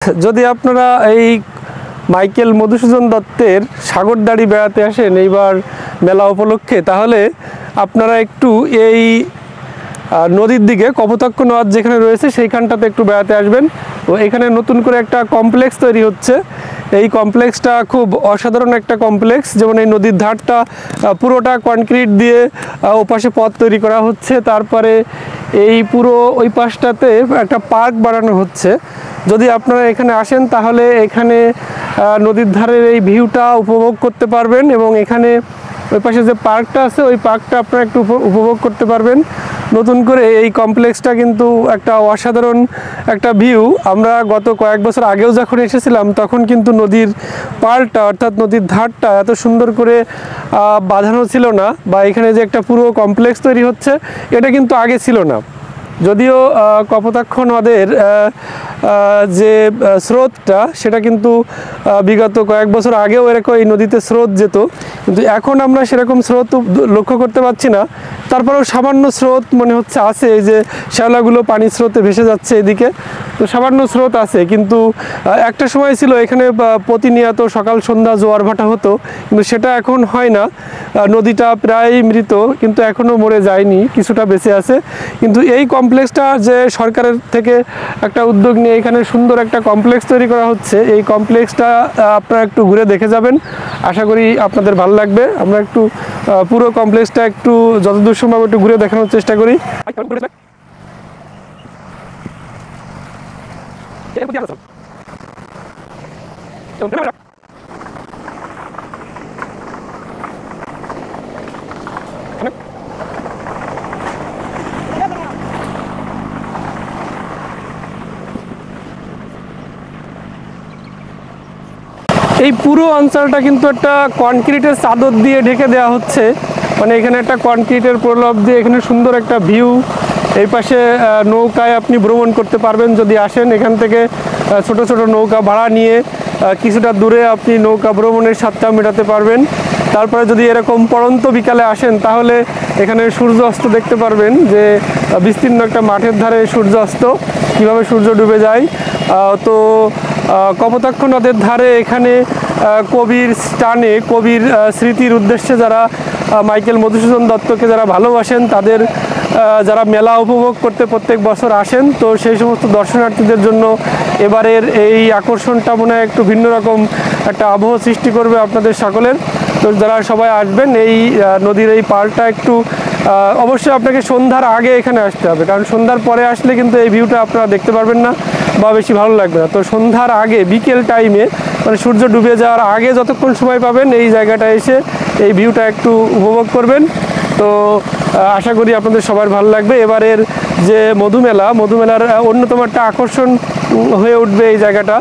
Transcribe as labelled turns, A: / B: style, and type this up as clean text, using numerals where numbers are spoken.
A: যদি আপনারা এই মাইকেল মধুসূদন দত্তের সাগরদাড়ি বেড়াতে আসেন এইবার মেলা উপলক্ষে, তাহলে আপনারা একটু এই নদীর দিকে কপোতাক্ষ নদ যেখানে রয়েছে সেইখানটাতে একটু বেড়াতে আসবেন। তো এখানে নতুন করে একটা কমপ্লেক্স তৈরি হচ্ছে। এই কমপ্লেক্সটা খুব অসাধারণ একটা কমপ্লেক্স। যেমন এই নদীর ধারটা পুরোটা কনক্রিট দিয়ে ওপাশে পথ তৈরি করা হচ্ছে, তারপরে এই পুরো ওই পাশটাতে একটা পার্ক বানানো হচ্ছে। যদি আপনারা এখানে আসেন তাহলে এখানে নদীর ধারের এই ভিউটা উপভোগ করতে পারবেন এবং এখানে ওই পাশে যে পার্কটা আছে ওই পার্কটা আপনারা একটু উপভোগ করতে পারবেন। নতুন করে এই কমপ্লেক্সটা কিন্তু একটা অসাধারণ একটা ভিউ। আমরা গত কয়েক বছর আগেও যখন এসেছিলাম তখন কিন্তু নদীর পাড়টা অর্থাৎ নদীর ধারটা এত সুন্দর করে বাঁধানো ছিল না, বা এখানে যে একটা পুরো কমপ্লেক্স তৈরি হচ্ছে এটা কিন্তু আগে ছিল না। যদিও কপোতাক্ষ নদের যে স্রোতটা সেটা কিন্তু বিগত কয়েক বছর আগেও এরকম এই নদীতে স্রোত যেত, কিন্তু এখন আমরা সেরকম স্রোত লক্ষ্য করতে পারছি না। তারপরেও সামান্য স্রোত মনে হচ্ছে আছে, এই যে শ্যাওলাগুলো পানি স্রোতে ভেসে যাচ্ছে এদিকে, তো সামান্য স্রোত আছে। কিন্তু একটা সময় ছিল এখানে প্রতিনিয়ত সকাল সন্ধ্যা জোয়ার ভাটা হতো, কিন্তু সেটা এখন হয় না। নদীটা প্রায় মৃত, কিন্তু এখনও মরে যায়নি, কিছুটা বেঁচে আছে। কিন্তু এই কমপ্লেক্সটা যে সরকারের থেকে একটা উদ্যোগ নিয়ে এখানে সুন্দর একটা কমপ্লেক্স তৈরি করা হচ্ছে, এই কমপ্লেক্সটা আপনারা একটু ঘুরে দেখে যাবেন, আশা করি আপনাদের ভালো লাগবে। আমরা একটু পুরো কমপ্লেক্সটা একটু যতদূর সম্ভব একটু ঘুরে দেখানোর চেষ্টা করি। এই পুরো অঞ্চলটা কিন্তু একটা কনক্রিটের চাদর দিয়ে ঢেকে দেওয়া হচ্ছে। মানে এখানে একটা কনক্রিটের প্রলেপ দিয়ে এখানে সুন্দর একটা ভিউ। এই পাশে নৌকায় আপনি ভ্রমণ করতে পারবেন যদি আসেন। এখান থেকে ছোট ছোট নৌকা ভাড়া নিয়ে কিছুটা দূরে আপনি নৌকা ভ্রমণের স্বাদটা মেটাতে পারবেন। তারপরে যদি এরকম পড়ন্ত বিকালে আসেন তাহলে এখানে সূর্য অস্ত দেখতে পারবেন, যে বিস্তীর্ণ একটা মাঠের ধারে সূর্য অস্ত, কীভাবে সূর্য ডুবে যায়। তো কপোতাক্ষ নদের ধারে এখানে কবির স্টানে, কবির স্মৃতির উদ্দেশ্যে যারা মাইকেল মধুসূদন দত্তকে যারা ভালোবাসেন তাদের যারা মেলা উপভোগ করতে প্রত্যেক বছর আসেন, তো সেই সমস্ত দর্শনার্থীদের জন্য এবারের এই আকর্ষণটা মনে হয় একটু ভিন্ন রকম একটা আবহ সৃষ্টি করবে আপনাদের সকলের। তো যারা সবাই আসবেন এই নদীর এই পাড়টা একটু অবশ্যই আপনাকে সন্ধ্যার আগে এখানে আসতে হবে, কারণ সন্ধ্যার পরে আসলে কিন্তু এই ভিউটা আপনারা দেখতে পারবেন না বা বেশি ভালো লাগবে না। তো সন্ধ্যার আগে বিকেল টাইমে, মানে সূর্য ডুবে যাওয়ার আগে যতক্ষণ সময় পাবেন এই জায়গাটা এসে এই ভিউটা একটু উপভোগ করবেন। তো আশা করি আপনাদের সবার ভালো লাগবে। এবারের যে মধুমেলার অন্যতম একটা আকর্ষণ হয়ে উঠবে এই জায়গাটা।